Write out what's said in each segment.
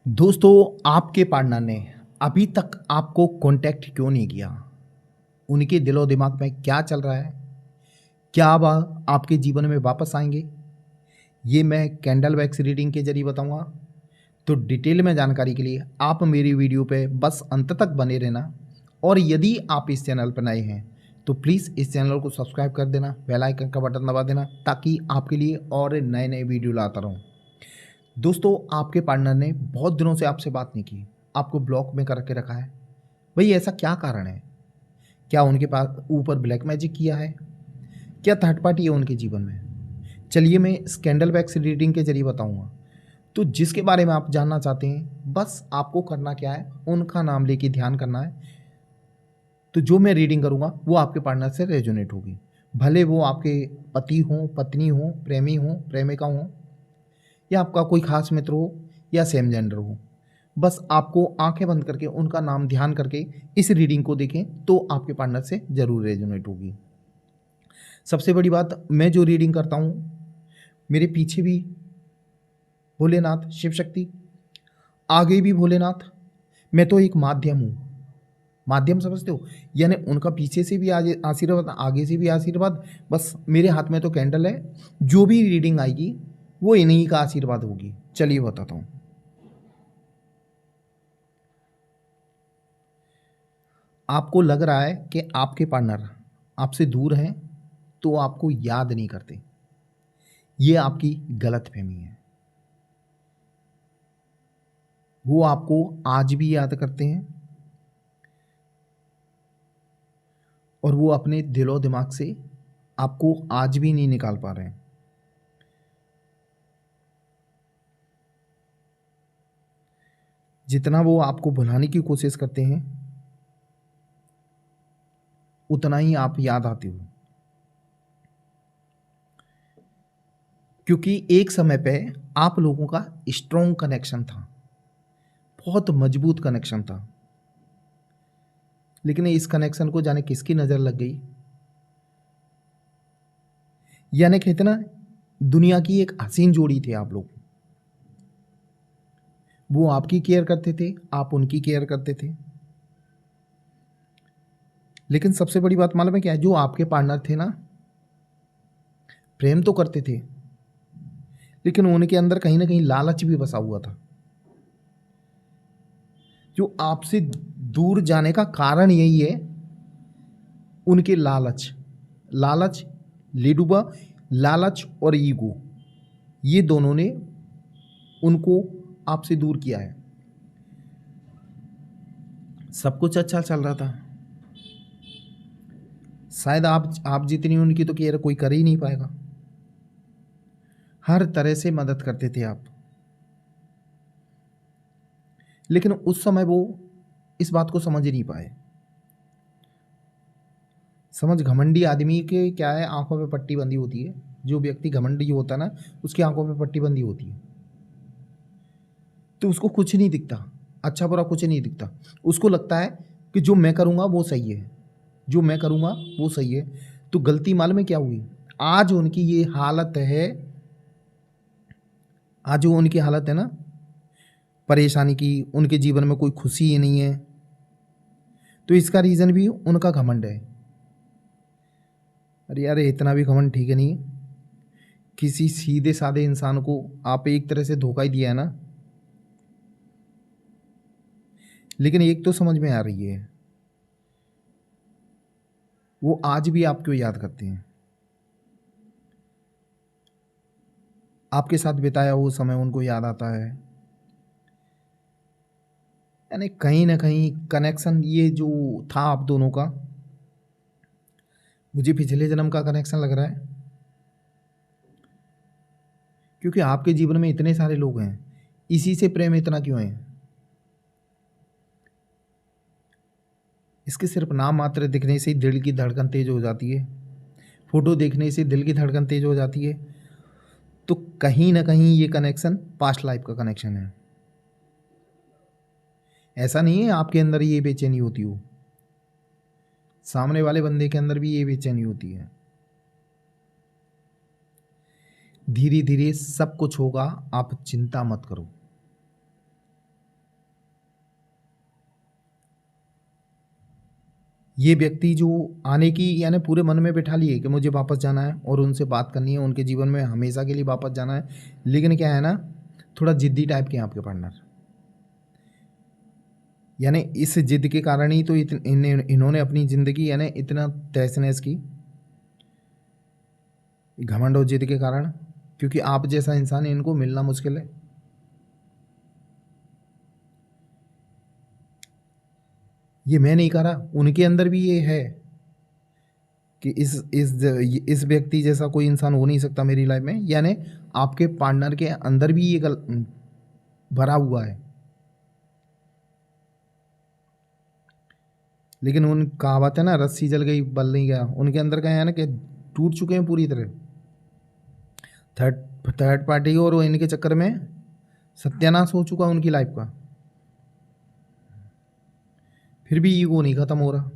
दोस्तों, आपके पार्टनर ने अभी तक आपको कांटेक्ट क्यों नहीं किया? उनके दिलो दिमाग में क्या चल रहा है? क्या वह आपके जीवन में वापस आएँगे? ये मैं कैंडल वैक्स रीडिंग के ज़रिए बताऊँगा। तो डिटेल में जानकारी के लिए आप मेरी वीडियो पे बस अंत तक बने रहना। और यदि आप इस चैनल पर नए हैं, तो प्लीज़ इस चैनल को सब्सक्राइब कर देना, बेल आइकन का बटन दबा देना ताकि आपके लिए और नए-नए वीडियो लाता रहूँ। दोस्तों, आपके पार्टनर ने बहुत दिनों से आपसे बात नहीं की, आपको ब्लॉक में कर के रखा है। भई ऐसा क्या कारण है? क्या उनके पास ऊपर ब्लैक मैजिक किया है? क्या थर्ड पार्टी है उनके जीवन में? चलिए मैं इस कैंडल वैक्स रीडिंग के ज़रिए बताऊँगा। तो जिसके बारे में आप जानना चाहते हैं, बस आपको करना क्या है, उनका नाम लेके ध्यान करना है। तो जो मैं रीडिंग करूँगा वो आपके पार्टनर से रेजोनेट होगी। भले वो आपके पति हों, पत्नी हों, प्रेमी हों, प्रेमिका हों, या आपका कोई खास मित्र हो या सेम जेंडर हो। बस आपको आंखें बंद करके उनका नाम ध्यान करके इस रीडिंग को देखें तो आपके पार्टनर से ज़रूर रेजोनेट होगी। सबसे बड़ी बात, मैं जो रीडिंग करता हूँ, मेरे पीछे भी भोलेनाथ, शिव शक्ति, आगे भी भोलेनाथ। मैं तो एक माध्यम हूँ। माध्यम समझते हो? यानी उनका पीछे से भी आशीर्वाद, आगे से भी आशीर्वाद। बस मेरे हाथ में तो कैंडल है। जो भी रीडिंग आएगी वो इन्हीं का आशीर्वाद होगी। चलिए बताता हूँ। आपको लग रहा है कि आपके पार्टनर आपसे दूर हैं, तो आपको याद नहीं करते। ये आपकी गलतफ़हमी है। वो आपको आज भी याद करते हैं और वो अपने दिलो-दिमाग से आपको आज भी नहीं निकाल पा रहे हैं। जितना वो आपको भुलाने की कोशिश करते हैं, उतना ही आप याद आते हो। क्योंकि एक समय पे आप लोगों का स्ट्रॉन्ग कनेक्शन था, बहुत मजबूत कनेक्शन था। लेकिन इस कनेक्शन को जाने किसकी नज़र लग गई। यानी कहते ना, दुनिया की एक हसीन जोड़ी थे आप लोग। वो आपकी केयर करते थे, आप उनकी केयर करते थे। लेकिन सबसे बड़ी बात मालूम है क्या है? जो आपके पार्टनर थे ना, प्रेम तो करते थे, लेकिन उनके अंदर कहीं ना कहीं लालच भी बसा हुआ था। जो आपसे दूर जाने का कारण यही है, उनके लालच। लालच, लेडुबा, लालच और ईगो, ये दोनों ने उनको आपसे दूर किया है। सब कुछ अच्छा चल रहा था। शायद आप जितनी उनकी तो केयर कोई कर ही नहीं पाएगा। हर तरह से मदद करते थे आप। लेकिन उस समय वो इस बात को समझ नहीं पाए। समझ, घमंडी आदमी के क्या है, आंखों पे पट्टी बंधी होती है। जो व्यक्ति घमंडी होता है ना, उसकी आंखों पे पट्टी बंधी होती है। तो उसको कुछ नहीं दिखता, अच्छा बुरा कुछ नहीं दिखता। उसको लगता है कि जो मैं करूँगा वो सही है, जो मैं करूँगा वो सही है। तो गलती मालूम है क्या हुई? आज उनकी ये हालत है। आज जो उनकी हालत है ना, परेशानी की, उनके जीवन में कोई खुशी ही नहीं है। तो इसका रीज़न भी उनका घमंड है। अरे यार, इतना भी घमंड ठीक है नहीं। किसी सीधे साधे इंसान को आप एक तरह से धोखा ही दिया है ना। लेकिन एक तो समझ में आ रही है, वो आज भी आपको याद करते हैं। आपके साथ बिताया वो समय उनको याद आता है। यानी कहीं ना कहीं कनेक्शन ये जो था आप दोनों का, मुझे पिछले जन्म का कनेक्शन लग रहा है। क्योंकि आपके जीवन में इतने सारे लोग हैं, इसी से प्रेम इतना क्यों है? इसके सिर्फ नाम मात्र दिखने से ही दिल की धड़कन तेज हो जाती है। फोटो देखने से दिल की धड़कन तेज हो जाती है। तो कहीं ना कहीं ये कनेक्शन पास्ट लाइफ का कनेक्शन है। ऐसा नहीं है आपके अंदर ये बेचैनी होती हो, सामने वाले बंदे के अंदर भी ये बेचैनी होती है। धीरे धीरे सब कुछ होगा, आप चिंता मत करो। ये व्यक्ति जो आने की यानी पूरे मन में बिठा लिए कि मुझे वापस जाना है और उनसे बात करनी है, उनके जीवन में हमेशा के लिए वापस जाना है। लेकिन क्या है ना, थोड़ा ज़िद्दी टाइप के हैं आपके पार्टनर। यानी इस ज़िद के कारण ही तो इन्होंने अपनी ज़िंदगी यानी इतना तहस-नहस की, घमंड और ज़िद के कारण, क्योंकि आप जैसा इंसान इनको मिलना मुश्किल है। ये मैं नहीं कह रहा, उनके अंदर भी ये है कि इस व्यक्ति जैसा कोई इंसान हो नहीं सकता मेरी लाइफ में। यानी आपके पार्टनर के अंदर भी ये भरा हुआ है। लेकिन उन कहावत है ना, रस्सी जल गई बल नहीं गया। उनके अंदर का है ना कि टूट चुके हैं पूरी तरह, थर्ड पार्टी, और वो इनके चक्कर में सत्यानाश हो चुका उनकी लाइफ का। फिर भी ईगो नहीं खत्म हो रहा।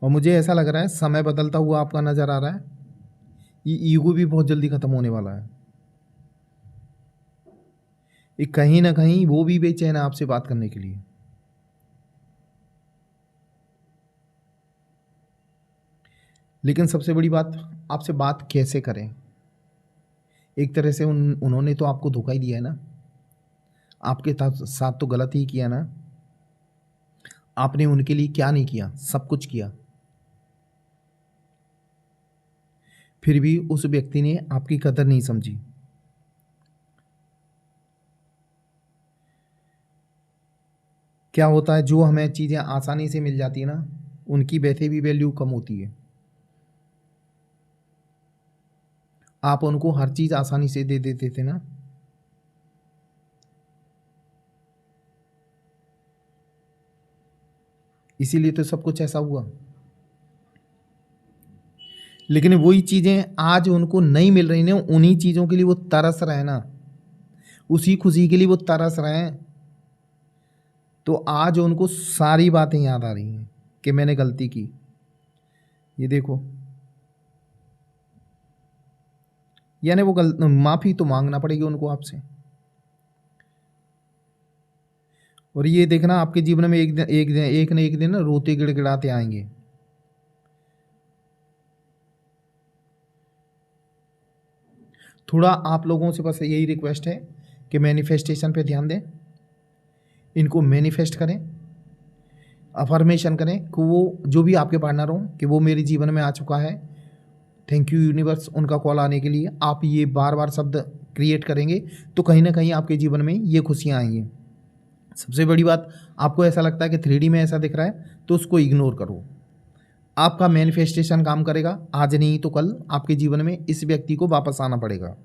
और मुझे ऐसा लग रहा है समय बदलता हुआ आपका नज़र आ रहा है, ये ईगो भी बहुत जल्दी खत्म होने वाला है। ये कहीं ना कहीं वो भी बेचैन है आपसे बात करने के लिए। लेकिन सबसे बड़ी बात, आपसे बात कैसे करें। एक तरह से उन्होंने तो आपको धोखा ही दिया है ना, आपके साथ तो गलत ही किया ना। आपने उनके लिए क्या नहीं किया, सब कुछ किया। फिर भी उस व्यक्ति ने आपकी कदर नहीं समझी। क्या होता है, जो हमें चीज़ें आसानी से मिल जाती है ना, उनकी वैसे भी वैल्यू कम होती है। आप उनको हर चीज़ आसानी से दे देते थे ना, इसीलिए तो सब कुछ ऐसा हुआ। लेकिन वही चीज़ें आज उनको नहीं मिल रही ना, उन्हीं चीज़ों के लिए वो तरस रहे हैं ना, उसी खुशी के लिए वो तरस रहे हैं। तो आज उनको सारी बातें याद आ रही हैं कि मैंने गलती की। ये देखो, यानी वो माफ़ी तो मांगना पड़ेगी उनको आपसे। और ये देखना, आपके जीवन में एक न एक दिन ना रोते गिड़गिड़ाते आएंगे। थोड़ा आप लोगों से बस यही रिक्वेस्ट है कि मैनिफेस्टेशन पे ध्यान दें, इनको मैनिफेस्ट करें, अफर्मेशन करें कि वो जो भी आपके पार्टनर हों कि वो मेरे जीवन में आ चुका है। थैंक यू यूनिवर्स उनका कॉल आने के लिए। आप ये बार बार शब्द क्रिएट करेंगे तो कहीं ना कहीं आपके जीवन में ये खुशियाँ आएंगी। सबसे बड़ी बात, आपको ऐसा लगता है कि 3D में ऐसा दिख रहा है तो उसको इग्नोर करो। आपका मैनिफेस्टेशन काम करेगा, आज नहीं तो कल आपके जीवन में इस व्यक्ति को वापस आना पड़ेगा।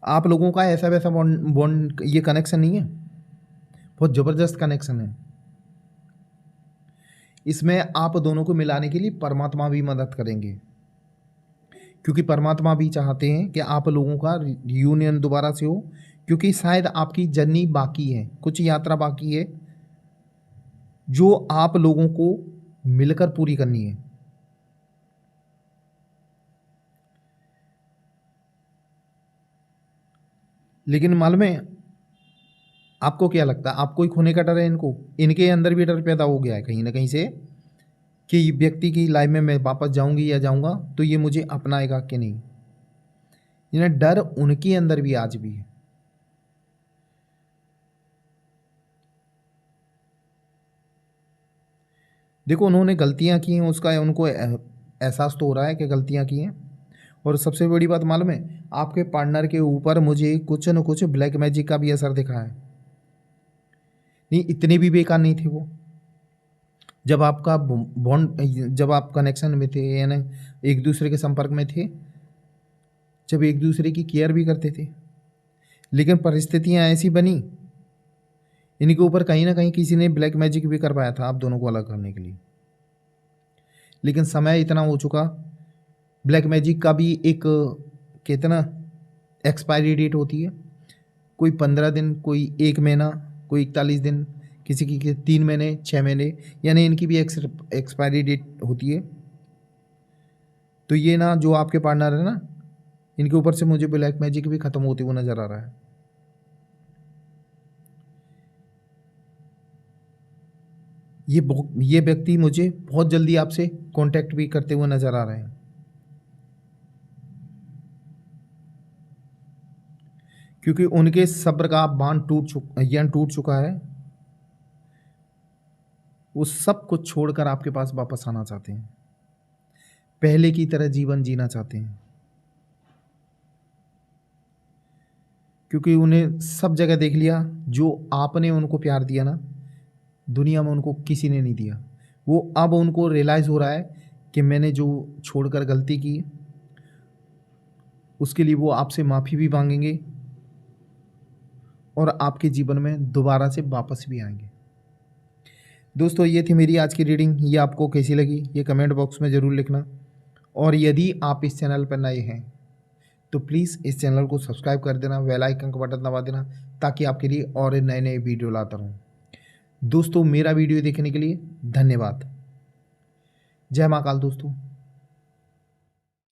आप लोगों का ऐसा वैसा बॉन्ड बॉन्ड ये कनेक्शन नहीं है, बहुत ज़बरदस्त कनेक्शन है। इसमें आप दोनों को मिलाने के लिए परमात्मा भी मदद करेंगे, क्योंकि परमात्मा भी चाहते हैं कि आप लोगों का रियूनियन दोबारा से हो, क्योंकि शायद आपकी जर्नी बाकी है, कुछ यात्रा बाकी है जो आप लोगों को मिलकर पूरी करनी है। लेकिन मालूम है आपको, क्या लगता है आपको ही खोने का डर है इनको? इनके अंदर भी डर पैदा हो गया है कहीं ना कहीं से कि व्यक्ति की लाइफ में मैं वापस जाऊंगी या जाऊंगा तो ये मुझे अपनाएगा कि नहीं। इन्हें डर उनके अंदर भी आज भी है। देखो, उन्होंने गलतियां की हैं, उसका उनको एहसास तो हो रहा है कि गलतियां की हैं। और सबसे बड़ी बात मालूम है, आपके पार्टनर के ऊपर मुझे कुछ न कुछ ब्लैक मैजिक का भी असर दिखा है। नहीं, इतने भी बेकार नहीं थे वो। जब आपका बॉन्ड, जब आप कनेक्शन में थे यानी एक दूसरे के संपर्क में थे, जब एक दूसरे की केयर भी करते थे, लेकिन परिस्थितियां ऐसी बनी, इनके ऊपर कहीं ना कहीं किसी ने ब्लैक मैजिक भी करवाया था आप दोनों को अलग करने के लिए। लेकिन समय इतना हो चुका, ब्लैक मैजिक का भी एक कितना एक्सपायरी डेट होती है। कोई 15 दिन, कोई 1 महीना, कोई 41 दिन, किसी की 3 महीने, 6 महीने, यानी इनकी भी एक्सपायरी डेट होती है। तो ये ना, जो आपके पार्टनर है ना, इनके ऊपर से मुझे ब्लैक मैजिक भी ख़त्म होते हुए नज़र आ रहा है। ये व्यक्ति मुझे बहुत जल्दी आपसे कांटेक्ट भी करते हुए नजर आ रहे हैं, क्योंकि उनके सब्र का बांध टूट चुका है। वो सब कुछ छोड़कर आपके पास वापस आना चाहते हैं, पहले की तरह जीवन जीना चाहते हैं, क्योंकि उन्हें सब जगह देख लिया। जो आपने उनको प्यार दिया ना, दुनिया में उनको किसी ने नहीं दिया। वो अब उनको रियलाइज़ हो रहा है कि मैंने जो छोड़कर गलती की, उसके लिए वो आपसे माफ़ी भी मांगेंगे और आपके जीवन में दोबारा से वापस भी आएंगे। दोस्तों, ये थी मेरी आज की रीडिंग। ये आपको कैसी लगी ये कमेंट बॉक्स में ज़रूर लिखना। और यदि आप इस चैनल पर नए हैं तो प्लीज़ इस चैनल को सब्सक्राइब कर देना, बेल आइकन का बटन दबा देना, ताकि आपके लिए और नए नए वीडियो लाता रहूँ। दोस्तों, मेरा वीडियो देखने के लिए धन्यवाद। जय महाकाल दोस्तों।